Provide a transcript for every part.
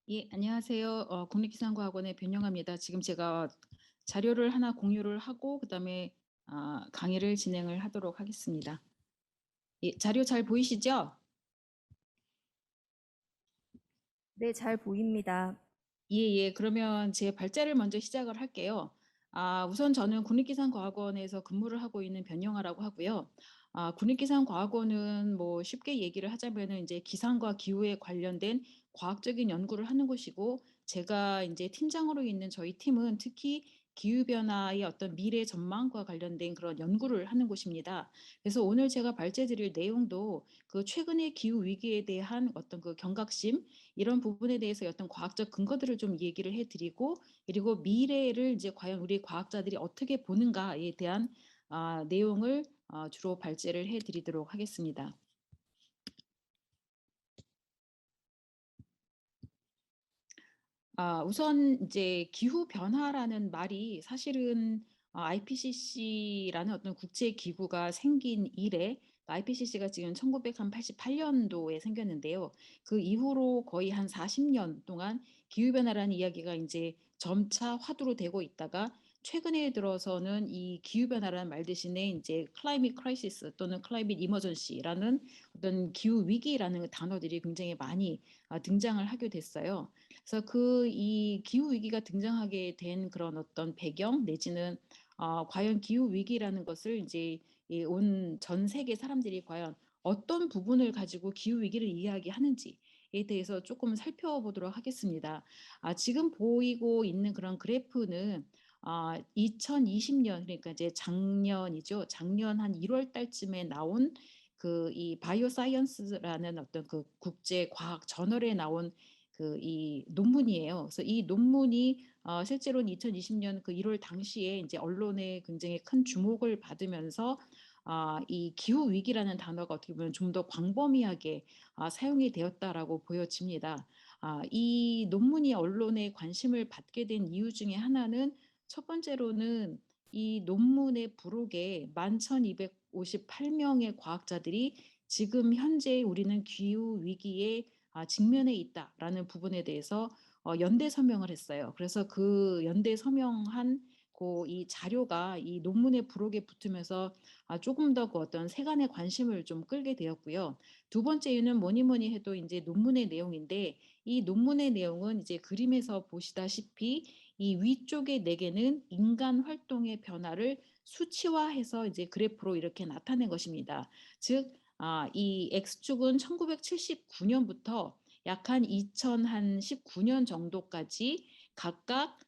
예, 안녕하세요. 국립기상과학원의 변영아입니다. 지금 제가 자료를 하나 공유를 하고 그다음에 강의를 진행을 하도록 하겠습니다. 예, 자료 잘 보이시죠? 네, 잘 보입니다. 예, 예. 그러면 제 발제를 먼저 시작을 할게요. 우선 저는 국립기상과학원에서 근무를 하고 있는 변영아라고 하고요. 국립기상과학원은 뭐 쉽게 얘기를 하자면은 이제 기상과 기후에 관련된 과학적인 연구를 하는 곳이고, 제가 이제 팀장으로 있는 저희 팀은 특히 기후변화의 어떤 미래 전망과 관련된 그런 연구를 하는 곳입니다. 그래서 오늘 제가 발제 드릴 내용도 그 최근의 기후 위기에 대한 어떤 그 경각심, 이런 부분에 대해서 어떤 과학적 근거들을 좀 얘기를 해드리고, 그리고 미래를 이제 과연 우리 과학자들이 어떻게 보는가에 대한 내용을 주로 발제를 해드리도록 하겠습니다. 우선 이제 기후 변화라는 말이 사실은 IPCC라는 어떤 국제 기구가 생긴 이래, IPCC가 지금 1988년도에 생겼는데요. 그 이후로 거의 한 40년 동안 기후 변화라는 이야기가 이제 점차 화두로 되고 있다가, 최근에 들어서는 이 기후 변화라는 말 대신에 이제 클라이밋 크라이시스 또는 클라이밋 이머전시라는 어떤 기후 위기라는 단어들이 굉장히 많이 등장을 하게 됐어요. 그래서 그 이 기후 위기가 등장하게 된 그런 어떤 배경 내지는 과연 기후 위기라는 것을 이제 온 전 세계 사람들이 과연 어떤 부분을 가지고 기후 위기를 이야기하는지에 대해서 조금 살펴보도록 하겠습니다. 지금 보이고 있는 그런 그래프는 2020년, 그러니까 이제 작년이죠. 작년 한 1월 달쯤에 나온 그 이 바이오 사이언스라는 어떤 그 국제 과학 저널에 나온 그 이 논문이에요. 그래서 이 논문이 실제로는 2020년 그 1월 당시에 이제 언론에 굉장히 큰 주목을 받으면서 이 기후 위기라는 단어가 어떻게 보면 좀 더 광범위하게 사용이 되었다라고 보여집니다. 이 논문이 언론의 관심을 받게 된 이유 중에 하나는, 첫 번째로는 이 논문의 부록에 11,258명의 과학자들이 지금 현재 우리는 기후 위기에 직면해 있다라는 부분에 대해서 연대 서명을 했어요. 그래서 그 연대 서명한 이 자료가 이 논문의 부록에 붙으면서 조금 더 그 어떤 세간의 관심을 좀 끌게 되었고요. 두 번째 이유는 뭐니 뭐니 해도 이제 논문의 내용인데, 이 논문의 내용은 이제 그림에서 보시다시피 이 위쪽의 네 개는 인간 활동의 변화를 수치화해서 이제 그래프로 이렇게 나타낸 것입니다. 즉, 이 X축은 1979년부터 약 한 2019년 정도까지 각각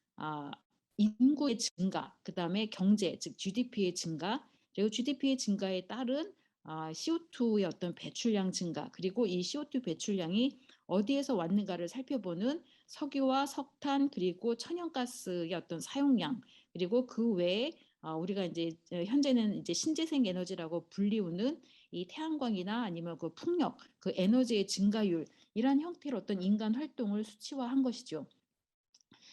인구의 증가, 그다음에 경제, 즉 GDP의 증가, 그리고 GDP의 증가에 따른 CO2의 어떤 배출량 증가, 그리고 이 CO2 배출량이 어디에서 왔는가를 살펴보는 석유와 석탄, 그리고 천연가스의 어떤 사용량, 그리고 그 외에 우리가 이제 현재는 이제 신재생 에너지라고 불리우는 이 태양광이나 아니면 그 풍력, 그 에너지의 증가율, 이러한 형태로 어떤 인간 활동을 수치화한 것이죠.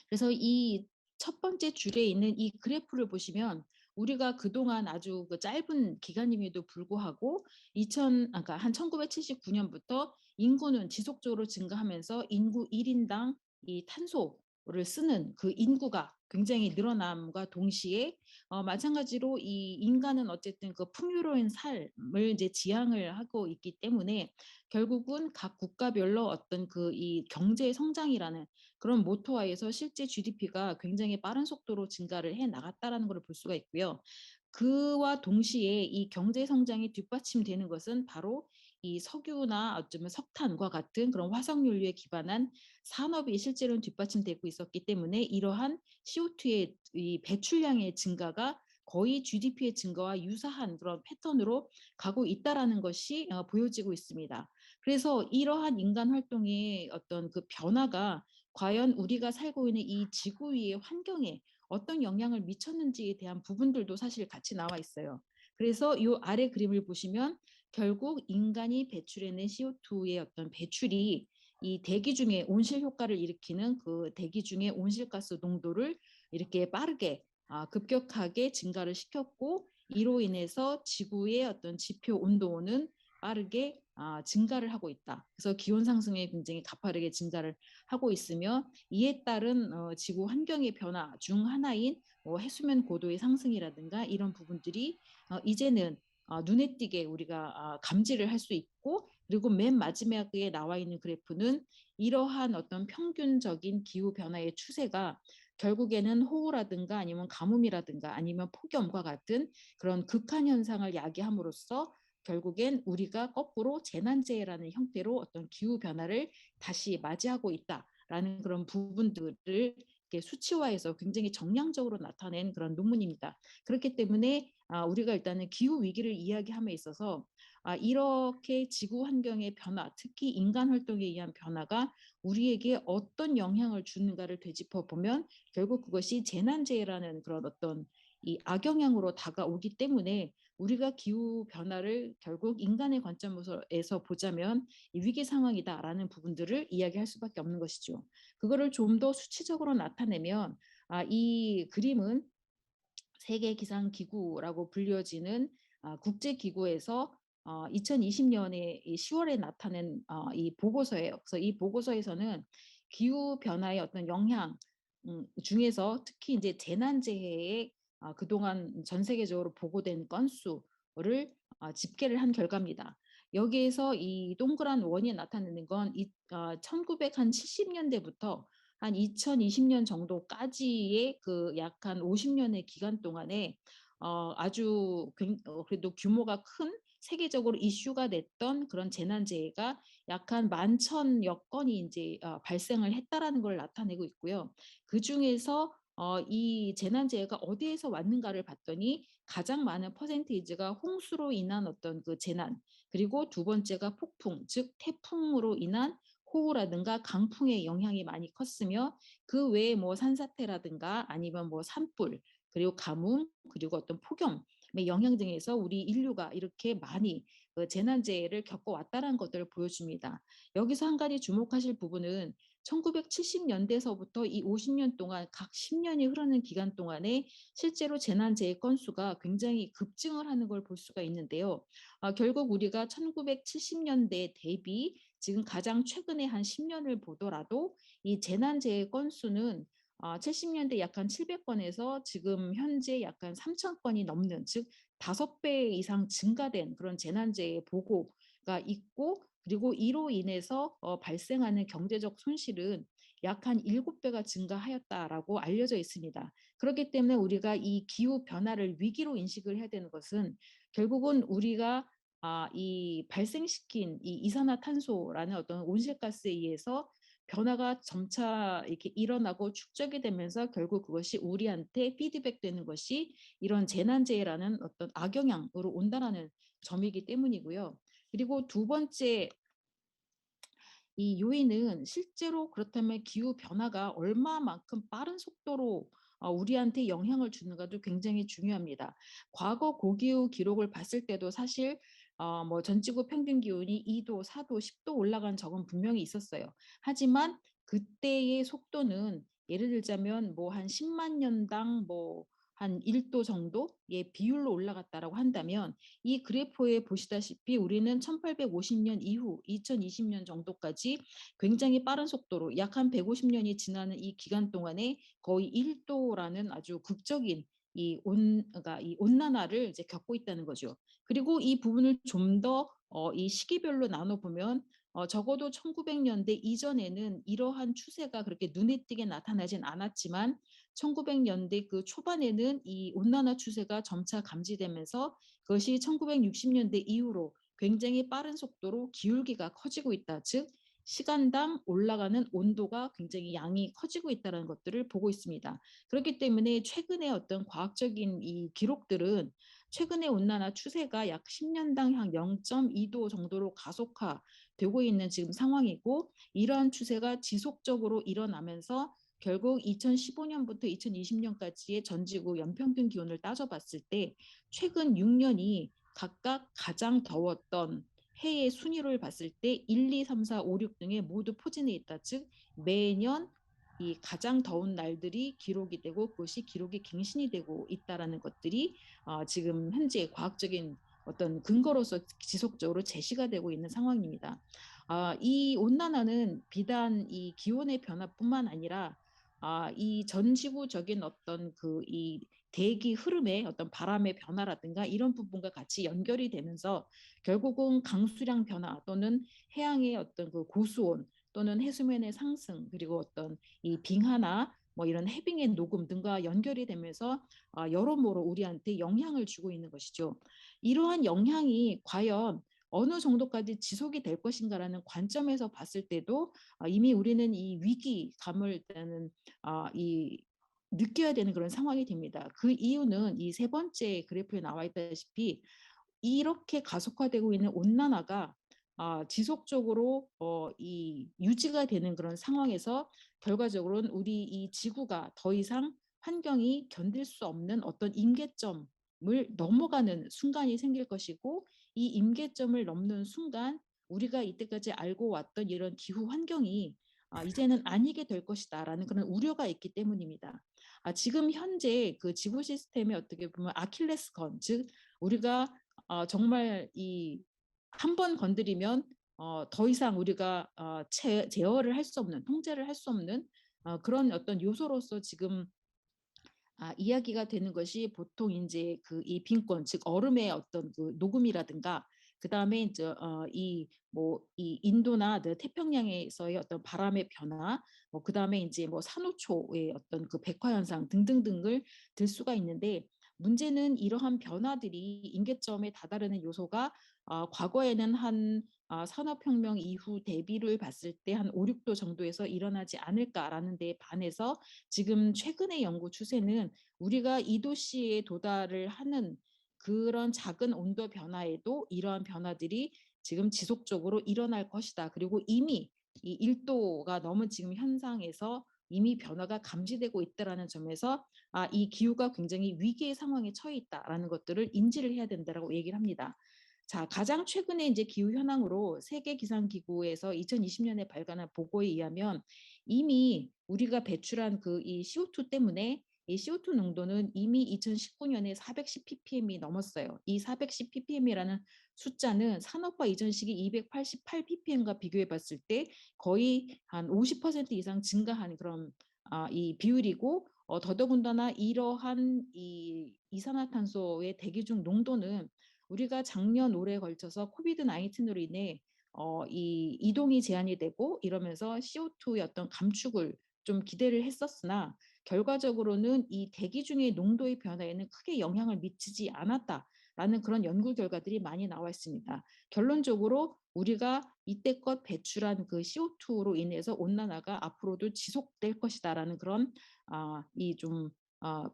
그래서 이 첫 번째 줄에 있는 이 그래프를 보시면, 우리가 그동안 아주 그 짧은 기간임에도 불구하고 그러니까 한 1979년부터 인구는 지속적으로 증가하면서 인구 1인당 이 탄소를 쓰는 그 인구가 굉장히 늘어남과 동시에 마찬가지로 이 인간은 어쨌든 그 풍요로운 삶을 이제 지향을 하고 있기 때문에, 결국은 각 국가별로 어떤 그 이 경제 성장이라는 그런 모토하에서 실제 GDP가 굉장히 빠른 속도로 증가를 해 나갔다라는 걸 볼 수가 있고요. 그와 동시에 이 경제 성장이 뒷받침되는 것은 바로 이 석유나 어쩌면 석탄과 같은 그런 화석 연료에 기반한 산업이 실제로는 뒷받침되고 있었기 때문에, 이러한 CO2의 이 배출량의 증가가 거의 GDP의 증가와 유사한 그런 패턴으로 가고 있다라는 것이 보여지고 있습니다. 그래서 이러한 인간 활동의 어떤 그 변화가 과연 우리가 살고 있는 이 지구 위의 환경에 어떤 영향을 미쳤는지에 대한 부분들도 사실 같이 나와 있어요. 그래서 이 아래 그림을 보시면, 결국 인간이 배출해낸 CO2의 어떤 배출이 이 대기 중에 온실 효과를 일으키는 그 대기 중에 온실가스 농도를 이렇게 빠르게 급격하게 증가를 시켰고, 이로 인해서 지구의 어떤 지표 온도는 빠르게 증가를 하고 있다. 그래서 기온 상승에 굉장히 가파르게 증가를 하고 있으며 이에 따른 지구 환경의 변화 중 하나인 해수면 고도의 상승이라든가 이런 부분들이 이제는 눈에 띄게 우리가 감지를 할 수 있고 그리고 맨 마지막에 나와 있는 그래프는 이러한 어떤 평균적인 기후 변화의 추세가 결국에는 호우라든가 아니면 가뭄이라든가 아니면 폭염과 같은 그런 극한 현상을 야기함으로써 결국엔 우리가 거꾸로 재난재해라는 형태로 어떤 기후 변화를 다시 맞이하고 있다라는 그런 부분들을 이렇게 수치화해서 굉장히 정량적으로 나타낸 그런 논문입니다. 그렇기 때문에 우리가 일단은 기후 위기를 이야기함에 있어서 이렇게 지구 환경의 변화, 특히 인간 활동에 의한 변화가 우리에게 어떤 영향을 주는가를 되짚어 보면 결국 그것이 재난재해라는 그런 어떤 이 악영향으로 다가오기 때문에 우리가 기후 변화를 결국 인간의 관점에서 보자면 위기 상황이다라는 부분들을 이야기할 수밖에 없는 것이죠. 그거를 좀 더 수치적으로 나타내면 이 그림은 세계 기상 기구라고 불려지는 국제 기구에서 2020년에 10월에 나타낸 이 보고서예요. 그래서 이 보고서에서는 기후 변화의 어떤 영향 중에서 특히 이제 재난재해에 그동안 전 세계적으로 보고된 건수를 집계를 한 결과입니다. 여기에서 이 동그란 원이 나타내는 건 1970년대부터 한 2020년 정도까지의 그 약 한 50년의 기간 동안에 아주 그래도 규모가 큰 세계적으로 이슈가 됐던 그런 재난재해가 약 한 11,000여 건이 이제 발생을 했다라는 걸 나타내고 있고요. 그중에서 이 재난재해가 어디에서 왔는가를 봤더니 가장 많은 퍼센테이지가 홍수로 인한 어떤 그 재난, 그리고 두 번째가 폭풍, 즉 태풍으로 인한 호우라든가 강풍의 영향이 많이 컸으며 그 외에 뭐 산사태라든가 아니면 뭐 산불 그리고 가뭄 그리고 어떤 폭염의 영향 등에서 우리 인류가 이렇게 많이 재난재해를 겪어왔다는 것들을 보여줍니다. 여기서 한 가지 주목하실 부분은 1970년대서부터 이 50년 동안 각 10년이 흐르는 기간 동안에 실제로 재난재해 건수가 굉장히 급증을 하는 걸 볼 수가 있는데요. 결국 우리가 1970년대 대비 지금 가장 최근에 한 10년을 보더라도 이 재난재해 건수는 70년대 약간 700건에서 지금 현재 약간 3,000건이 넘는, 즉 5배 이상 증가된 그런 재난재해 보고가 있고, 그리고 이로 인해서 발생하는 경제적 손실은 약 한 7배가 증가하였다라고 알려져 있습니다. 그렇기 때문에 우리가 이 기후 변화를 위기로 인식을 해야 되는 것은 결국은 우리가 이 발생시킨 이 이산화탄소라는 어떤 온실가스에 의해서 변화가 점차 이렇게 일어나고 축적이 되면서 결국 그것이 우리한테 피드백되는 것이 이런 재난재해라는 어떤 악영향으로 온다라는 점이기 때문이고요. 그리고 두 번째 이 요인은 실제로 그렇다면 기후 변화가 얼마만큼 빠른 속도로 우리한테 영향을 주는가도 굉장히 중요합니다. 과거 고기후 기록을 봤을 때도 사실 뭐 전지구 평균 기온이 2도, 4도, 10도 올라간 적은 분명히 있었어요. 하지만 그때의 속도는 예를 들자면 뭐 한 10만 년당 뭐 한 1도 정도의 비율로 올라갔다라고 한다면 이 그래프에 보시다시피 우리는 1850년 이후 2020년 정도까지 굉장히 빠른 속도로 약 한 150년이 지나는 이 기간 동안에 거의 1도라는 아주 극적인 그러니까 이 온난화를 이제 겪고 있다는 거죠. 그리고 이 부분을 좀 더 이 시기별로 나눠보면 적어도 1900년대 이전에는 이러한 추세가 그렇게 눈에 띄게 나타나진 않았지만 1900년대 그 초반에는 이 온난화 추세가 점차 감지되면서 그것이 1960년대 이후로 굉장히 빠른 속도로 기울기가 커지고 있다. 즉 시간당 올라가는 온도가 굉장히 양이 커지고 있다는 것들을 보고 있습니다. 그렇기 때문에 최근에 어떤 과학적인 이 기록들은 최근의 온난화 추세가 약 10년당 한 0.2도 정도로 가속화되고 있는 지금 상황이고, 이러한 추세가 지속적으로 일어나면서 결국 2015년부터 2020년까지의 전지구 연평균 기온을 따져봤을 때 최근 6년이 각각 가장 더웠던 해의 순위를 봤을 때 1, 2, 3, 4, 5, 6 등에 모두 포진해 있다. 즉 매년 이 가장 더운 날들이 기록이 되고 그것이 기록이 갱신이 되고 있다라는 것들이 지금 현재 과학적인 어떤 근거로서 지속적으로 제시가 되고 있는 상황입니다. 이 온난화는 비단 이 기온의 변화뿐만 아니라 이 전 지구적인 어떤 그 이 대기 흐름의 어떤 바람의 변화라든가 이런 부분과 같이 연결이 되면서 결국은 강수량 변화 또는 해양의 어떤 그 고수온 또는 해수면의 상승 그리고 어떤 이 빙하나 뭐 이런 해빙의 녹음 등과 연결이 되면서 여러모로 우리한테 영향을 주고 있는 것이죠. 이러한 영향이 과연 어느 정도까지 지속이 될 것인가라는 관점에서 봤을 때도 이미 우리는 이 위기감을 일단은 이 느껴야 되는 그런 상황이 됩니다. 그 이유는 이 세 번째 그래프에 나와 있다시피 이렇게 가속화되고 있는 온난화가 지속적으로 이 유지가 되는 그런 상황에서 결과적으로는 우리 이 지구가 더 이상 환경이 견딜 수 없는 어떤 임계점을 넘어가는 순간이 생길 것이고 이 임계점을 넘는 순간 우리가 이때까지 알고 왔던 이런 기후 환경이 이제는 아니게 될 것이다라는 그런 우려가 있기 때문입니다. 지금 현재 그 지구 시스템의 어떻게 보면 아킬레스건, 즉 우리가 정말 이 한 번 건드리면 더 이상 우리가 제어를 할 수 없는, 통제를 할 수 없는 그런 어떤 요소로서 지금 이야기가 되는 것이 보통 이제 그 이 빈권, 즉 얼음의 어떤 그 녹음이라든가 그다음에 이제 이 뭐 이 인도나 태평양에서의 어떤 바람의 변화, 뭐 그다음에 이제 뭐 산호초의 어떤 그 백화 현상 등등등을 들 수가 있는데 문제는 이러한 변화들이 임계점에 다다르는 요소가 과거에는 한 산업혁명 이후 대비를 봤을 때 한 5, 6도 정도에서 일어나지 않을까라는 데 반해서 지금 최근의 연구 추세는 우리가 2도씨에 도달을 하는 그런 작은 온도 변화에도 이러한 변화들이 지금 지속적으로 일어날 것이다. 그리고 이미 이 1도가 넘은 지금 현상에서 이미 변화가 감지되고 있다라는 점에서 이 기후가 굉장히 위기의 상황에 처해 있다라는 것들을 인지를 해야 된다라고 얘기를 합니다. 자, 가장 최근에 이제 기후 현황으로 세계 기상 기구에서 2020년에 발간한 보고에 의하면 이미 우리가 배출한 그 이 CO2 때문에 이 CO2 농도는 이미 2019년에 410 ppm이 넘었어요. 이 410 ppm이라는 숫자는 산업화 이전 시기 288 ppm과 비교해 봤을 때 거의 한 50% 이상 증가한 그런 이 비율이고 더더군다나 이러한 이 이산화탄소의 대기 중 농도는 우리가 작년 올해 걸쳐서 코비드 19으로 인해 이 이동이 제한이 되고 이러면서 CO2의 어떤 감축을 좀 기대를 했었으나 결과적으로는 이 대기 중의 농도의 변화에는 크게 영향을 미치지 않았다라는 그런 연구 결과들이 많이 나와 있습니다. 결론적으로 우리가 이때껏 배출한 그 CO2로 인해서 온난화가 앞으로도 지속될 것이다라는 그런 이좀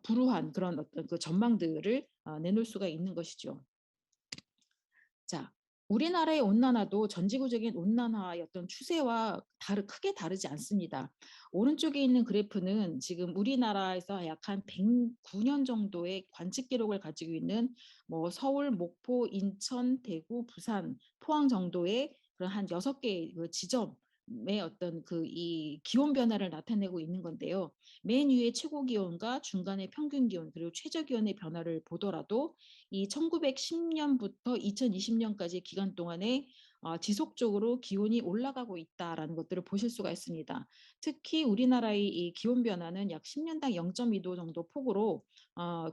불우한 그런 어떤 그 전망들을 내놓을 수가 있는 것이죠. 자, 우리나라의 온난화도 전지구적인 온난화의 어떤 추세와 크게 다르지 않습니다. 오른쪽에 있는 그래프는 지금 우리나라에서 약 한 109년 정도의 관측 기록을 가지고 있는 뭐 서울, 목포, 인천, 대구, 부산, 포항 정도의 그런 한 6개의 그 지점의 어떤 그 이 기온 변화를 나타내고 있는 건데요. 맨 위에 최고 기온과 중간에 평균 기온 그리고 최저 기온의 변화를 보더라도 이 1910년부터 2020년까지 기간 동안에 지속적으로 기온이 올라가고 있다라는 것들을 보실 수가 있습니다. 특히 우리나라의 이 기온 변화는 약 10년당 0.2도 정도 폭으로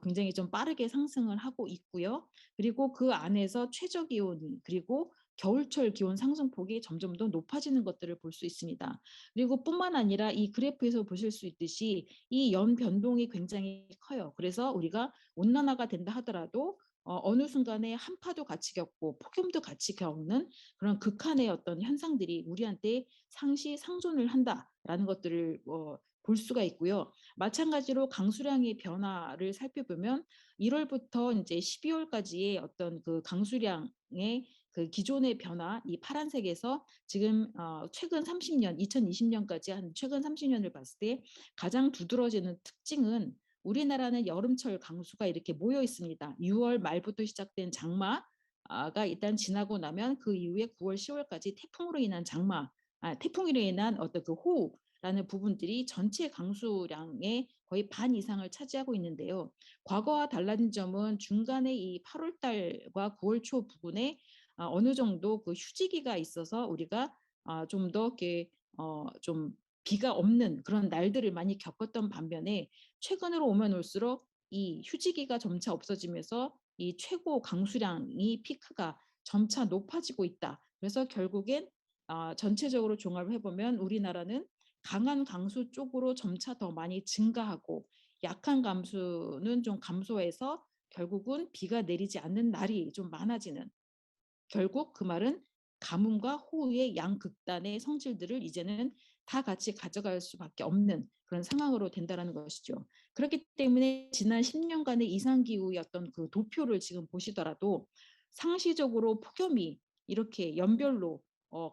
굉장히 좀 빠르게 상승을 하고 있고요. 그리고 그 안에서 최저 기온이 그리고 겨울철 기온 상승폭이 점점 더 높아지는 것들을 볼 수 있습니다. 그리고 뿐만 아니라 이 그래프에서 보실 수 있듯이 이 연 변동이 굉장히 커요. 그래서 우리가 온난화가 된다 하더라도 어느 순간에 한파도 같이 겪고 폭염도 같이 겪는 그런 극한의 어떤 현상들이 우리한테 상시 상존을 한다라는 것들을 볼 수가 있고요. 마찬가지로 강수량의 변화를 살펴보면 1월부터 이제 12월까지의 어떤 그 강수량의 그 기존의 변화, 이 파란색에서 지금 최근 30년, 2020년까지 한 최근 30년을 봤을 때 가장 두드러지는 특징은 우리나라는 여름철 강수가 이렇게 모여 있습니다. 6월 말부터 시작된 장마가 일단 지나고 나면 그 이후에 9월, 10월까지 태풍으로 인한 태풍으로 인한 어떤 그 호우, 라는 부분들이 전체 강수량의 거의 반 이상을 차지하고 있는데요. 과거와 달라진 점은 중간에 이 8월 달과 9월 초 부근에 어느 정도 그 휴지기가 있어서 우리가 좀 더 이렇게 좀 비가 없는 그런 날들을 많이 겪었던 반면에 최근으로 오면 올수록 이 휴지기가 점차 없어지면서 이 최고 강수량이 피크가 점차 높아지고 있다. 그래서 결국엔 전체적으로 종합을 해보면 우리나라는 강한 강수 쪽으로 점차 더 많이 증가하고 약한 감수는 좀 감소해서 결국은 비가 내리지 않는 날이 좀 많아지는, 결국 그 말은 가뭄과 호우의 양극단의 성질들을 이제는 다 같이 가져갈 수밖에 없는 그런 상황으로 된다는 것이죠. 그렇기 때문에 지난 10년간의 이상기후의 어떤 그 도표를 지금 보시더라도 상시적으로 폭염이 이렇게 연별로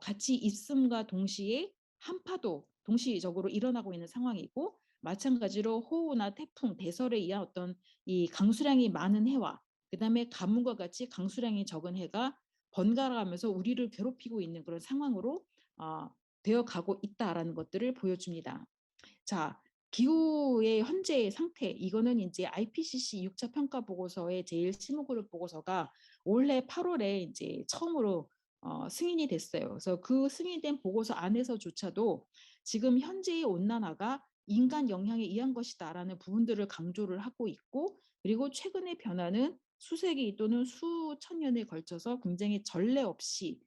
같이 있음과 동시에 한파도 동시적으로 일어나고 있는 상황이고, 마찬가지로 호우나 태풍, 대설에 의한 어떤 이 강수량이 많은 해와 그다음에 가뭄과 같이 강수량이 적은 해가 번갈아가면서 우리를 괴롭히고 있는 그런 상황으로 어, 되어 가고 있다라는 것들을 보여줍니다. 자, 기후의 현재의 상태, 이거는 이제 IPCC 6차 평가 보고서의 제일 심오그룹 보고서가 올해 8월에 이제 처음으로 승인이 됐어요. 그래서 그 승인된 보고서 안에서조차도 지금 현재의 온난화가 인간 영향에 의한 것이다라는 부분들을 강조를 하고 있고, 그리고 최근의 변화는 수세기 또는 수천 년에 걸쳐서 굉장히 전례 없이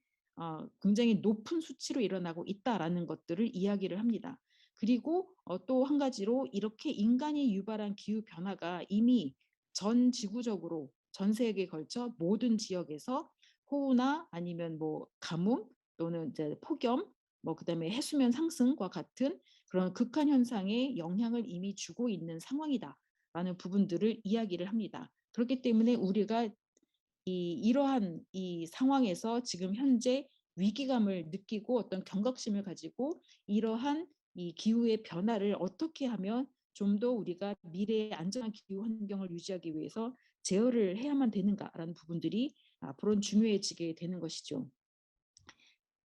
굉장히 높은 수치로 일어나고 있다라는 것들을 이야기를 합니다. 그리고 또 한 가지로 이렇게 인간이 유발한 기후 변화가 이미 전 지구적으로 전 세계에 걸쳐 모든 지역에서 호우나 아니면 뭐 가뭄 또는 이제 폭염, 뭐 그다음에 해수면 상승과 같은 그런 극한 현상에 영향을 이미 주고 있는 상황이다라는 부분들을 이야기를 합니다. 그렇기 때문에 우리가 이러한 이 상황에서 지금 현재 위기감을 느끼고 어떤 경각심을 가지고 이러한 이 기후의 변화를 어떻게 하면 좀 더 우리가 미래의 안전한 기후 환경을 유지하기 위해서 제어를 해야만 되는가라는 부분들이 앞으로는 중요해지게 되는 것이죠.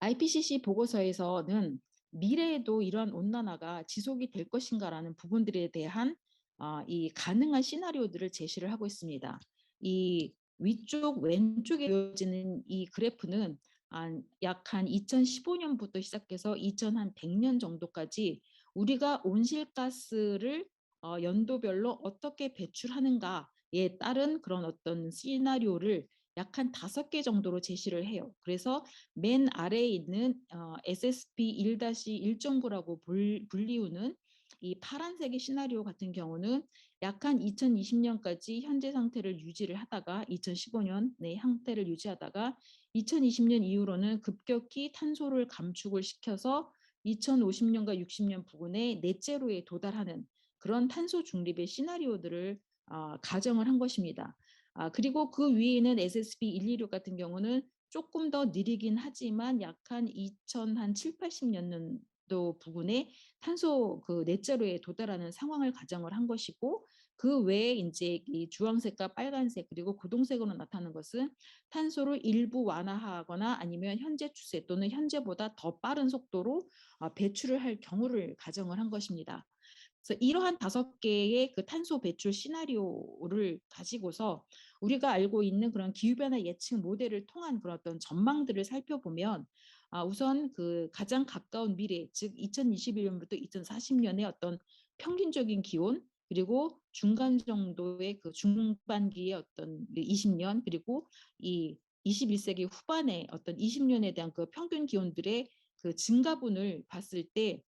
IPCC 보고서에서는 미래에도 이러한 온난화가 지속이 될 것인가라는 부분들에 대한 이 가능한 시나리오들을 제시를 하고 있습니다. 이 위쪽 왼쪽에 보여지는 이 그래프는 약한 2015년부터 시작해서 2100년 정도까지 우리가 온실가스를 연도별로 어떻게 배출하는가에 따른 그런 어떤 시나리오를 약 한 5개 정도로 제시를 해요. 그래서 맨 아래에 있는 SSP 1-1.9라고 불리우는 이 파란색의 시나리오 같은 경우는 약 한 2020년까지 현재 상태를 유지를 하다가 2015년의 상태를 유지하다가 2020년 이후로는 급격히 탄소를 감축을 시켜서 2050년과 60년 부근에 넷제로에 도달하는 그런 탄소 중립의 시나리오들을 가정을 한 것입니다. 그리고 그 위에는 SSP 126 같은 경우는 조금 더 느리긴 하지만 약한 2007, 80년도 부근에 탄소 그 넷제로에 도달하는 상황을 가정을 한 것이고, 그 외에 이제 이 주황색과 빨간색 그리고 고동색으로 나타나는 것은 탄소를 일부 완화하거나 아니면 현재 추세 또는 현재보다 더 빠른 속도로 배출을 할 경우를 가정을 한 것입니다. 그래서 이러한 5개의 그 탄소 배출 시나리오를 가지고서 우리가 알고 있는 그런 기후변화 예측 모델을 통한 그런 어떤 전망들을 살펴보면 우선 그 가장 가까운 미래, 즉 2021년부터 2040년의 어떤 평균적인 기온, 그리고 중간 정도의 그 중반기의 어떤 20년, 그리고 이 21세기 후반의 어떤 20년에 대한 그 평균 기온들의 그 증가분을 봤을 때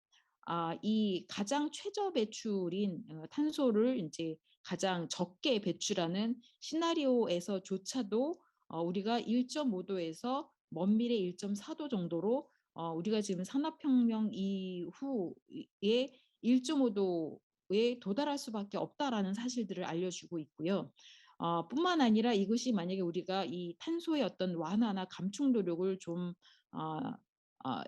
이 가장 최저 배출인 탄소를 이제 가장 적게 배출하는 시나리오에서조차도 우리가 1.5도에서 먼 미래 1.4도 정도로 우리가 지금 산업혁명 이후에 1.5도에 도달할 수밖에 없다라는 사실들을 알려주고 있고요. 뿐만 아니라 이것이 만약에 우리가 이 탄소의 어떤 완화나 감축 노력을 좀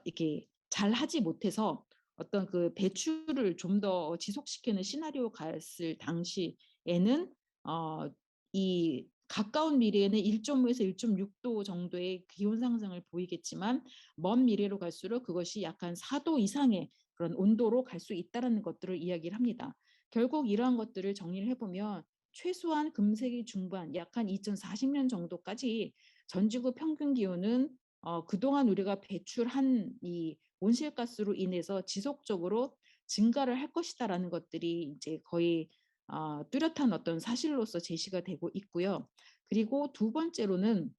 이렇게 잘 하지 못해서 어떤 그 배출을 좀 더 지속시키는 시나리오 갔을 당시에는 이 가까운 미래에는 1.5에서 1.6도 정도의 기온 상승을 보이겠지만 먼 미래로 갈수록 그것이 약간 4도 이상의 그런 온도로 갈 수 있다라는 것들을 이야기를 합니다. 결국 이러한 것들을 정리를 해보면 최소한 금세기 중반 약 한 2040년 정도까지 전지구 평균 기온은 그동안 우리가 배출한 이 온실가스로 인해서 지속적으로 증가를 할 것이다라는 것들이 이제 거의 뚜렷한 어떤 사실로서 제시가 되고 있고요. 그리고 두 번째로는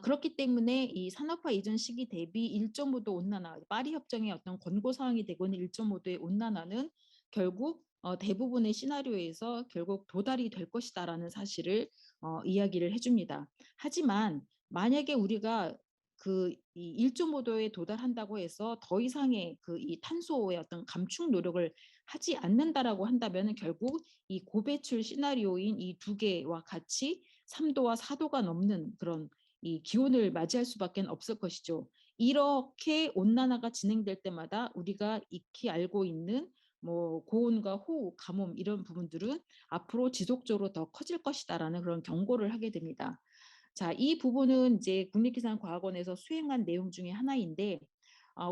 그렇기 때문에 이 산업화 이전 시기 대비 1.5도 온난화, 파리 협정의 어떤 권고 사항이 되고 있는 1.5도의 온난화는 결국 대부분의 시나리오에서 결국 도달이 될 것이다라는 사실을 이야기를 해줍니다. 하지만 만약에 우리가 그 이 1.5도에 도달한다고 해서 더 이상의 그 이 탄소의 어떤 감축 노력을 하지 않는다라고 한다면 결국 이 고배출 시나리오인 이 두 개와 같이 3도와 4도가 넘는 그런 이 기온을 맞이할 수밖에 없을 것이죠. 이렇게 온난화가 진행될 때마다 우리가 익히 알고 있는 뭐 고온과 호우, 가뭄 이런 부분들은 앞으로 지속적으로 더 커질 것이다라는 그런 경고를 하게 됩니다. 자, 이 부분은 이제 국립기상과학원에서 수행한 내용 중에 하나인데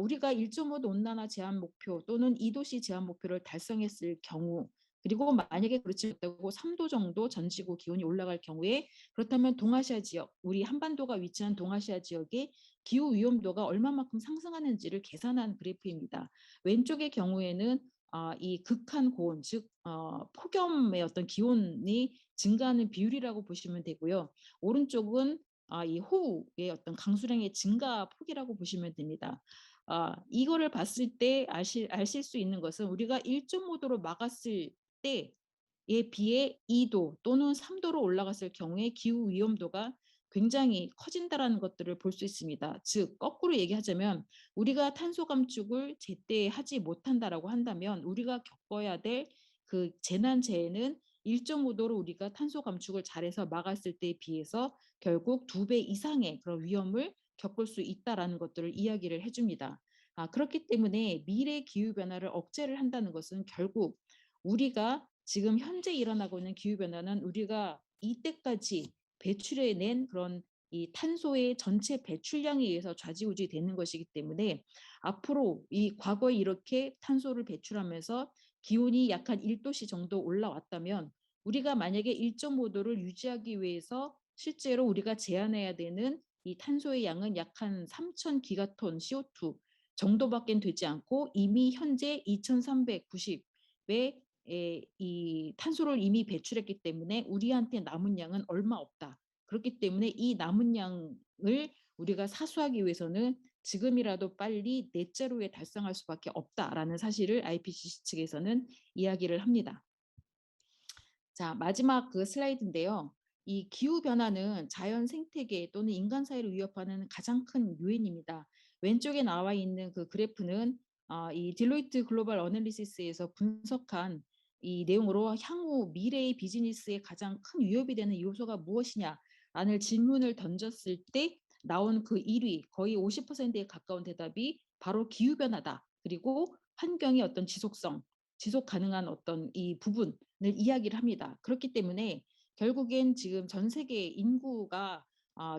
우리가 1.5도 온난화 제한 목표 또는 2도씨 제한 목표를 달성했을 경우 그리고 만약에 그렇지 못하고 3도 정도 전지구 기온이 올라갈 경우에 그렇다면 동아시아 지역, 우리 한반도가 위치한 동아시아 지역의 기후 위험도가 얼마만큼 상승하는지를 계산한 그래프입니다. 왼쪽의 경우에는 이 극한 고온, 즉 폭염의 어떤 기온이 증가하는 비율이라고 보시면 되고요. 오른쪽은 이 호우의 어떤 강수량의 증가 폭이라고 보시면 됩니다. 이거를 봤을 때 아실 수 있는 것은 우리가 1.5도로 막았을 때에 비해 2도 또는 3도로 올라갔을 경우에 기후 위험도가 굉장히 커진다라는 것들을 볼 수 있습니다. 즉 거꾸로 얘기하자면 우리가 탄소 감축을 제때 하지 못한다라고 한다면 우리가 겪어야 될 그 재난재해는 1.5도로 우리가 탄소 감축을 잘해서 막았을 때에 비해서 결국 2배 이상의 그런 위험을 겪을 수 있다라는 것들을 이야기를 해줍니다. 그렇기 때문에 미래 기후 변화를 억제를 한다는 것은 결국 우리가 지금 현재 일어나고 있는 기후 변화는 우리가 이때까지 배출해낸 그런 이 탄소의 전체 배출량에 의해서 좌지우지 되는 것이기 때문에 앞으로 이 과거에 이렇게 탄소를 배출하면서 기온이 약한 1도씨 정도 올라왔다면 우리가 만약에 1.5도를 유지하기 위해서 실제로 우리가 제한해야 되는 이 탄소의 양은 약 한 3,000 기가톤 CO2 정도밖에 되지 않고 이미 현재 2,390의 이 탄소를 이미 배출했기 때문에 우리한테 남은 양은 얼마 없다. 그렇기 때문에 이 남은 양을 우리가 사수하기 위해서는 지금이라도 빨리 넷제로에 달성할 수밖에 없다라는 사실을 IPCC 측에서는 이야기를 합니다. 자, 마지막 그 슬라이드인데요. 이 기후 변화는 자연 생태계 또는 인간 사회를 위협하는 가장 큰 요인입니다. 왼쪽에 나와 있는 그 그래프는 이 딜로이트 글로벌 어널리시스에서 분석한 이 내용으로 향후 미래의 비즈니스에 가장 큰 위협이 되는 요소가 무엇이냐라는 질문을 던졌을 때 나온 그 1위 거의 50%에 가까운 대답이 바로 기후 변화다. 그리고 환경의 어떤 지속성, 지속 가능한 어떤 이 부분 이야기를 합니다. 그렇기 때문에 결국엔 지금 전 세계 인구가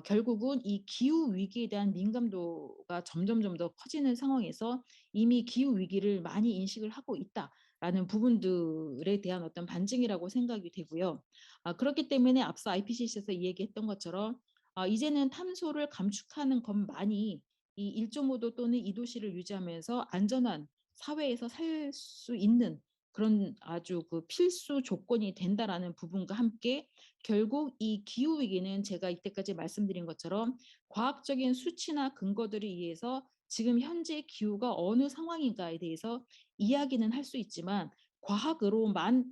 결국은 이 기후 위기에 대한 민감도가 점점점 더 커지는 상황에서 이미 기후 위기를 많이 인식을 하고 있다라는 부분들에 대한 어떤 반증이라고 생각이 되고요. 그렇기 때문에 앞서 IPCC에서 얘기했던 것처럼 이제는 탄소를 감축하는 것만이 이 1.5도 또는 2도씨를 유지하면서 안전한 사회에서 살 수 있는 그런 아주 그 필수 조건이 된다라는 부분과 함께 결국 이 기후 위기는 제가 이때까지 말씀드린 것처럼 과학적인 수치나 근거들에 의해서 지금 현재 기후가 어느 상황인가에 대해서 이야기는 할 수 있지만 과학으로만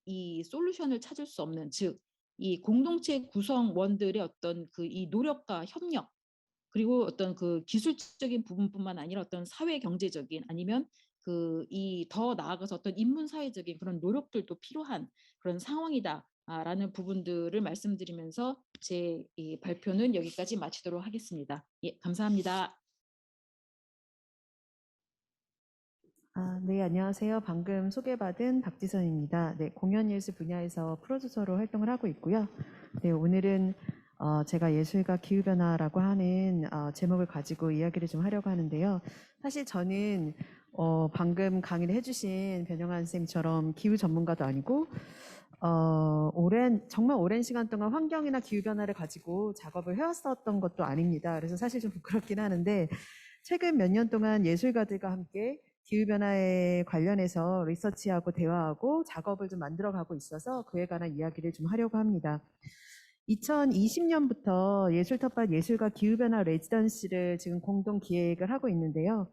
이 솔루션을 찾을 수 없는 즉 이 공동체 구성원들의 어떤 그 이 노력과 협력 그리고 어떤 그 기술적인 부분뿐만 아니라 어떤 사회 경제적인 아니면 그 이 더 나아가서 어떤 인문 사회적인 그런 노력들도 필요한 그런 상황이다라는 부분들을 말씀드리면서 제 이 발표는 여기까지 마치도록 하겠습니다. 예, 감사합니다. 네, 안녕하세요. 방금 소개받은 박지선입니다. 네, 공연예술 분야에서 프로듀서로 활동을 하고 있고요. 네, 오늘은 제가 예술과 기후변화라고 하는 제목을 가지고 이야기를 좀 하려고 하는데요. 사실 저는 방금 강의를 해주신 변영환 선생님처럼 기후 전문가도 아니고 정말 오랜 시간 동안 환경이나 기후변화를 가지고 작업을 해왔었던 것도 아닙니다. 그래서 사실 좀 부끄럽긴 하는데 최근 몇 년 동안 예술가들과 함께 기후변화에 관련해서 리서치하고 대화하고 작업을 좀 만들어가고 있어서 그에 관한 이야기를 좀 하려고 합니다. 2020년부터 예술텃밭 예술가 기후변화 레지던시를 지금 공동 기획을 하고 있는데요.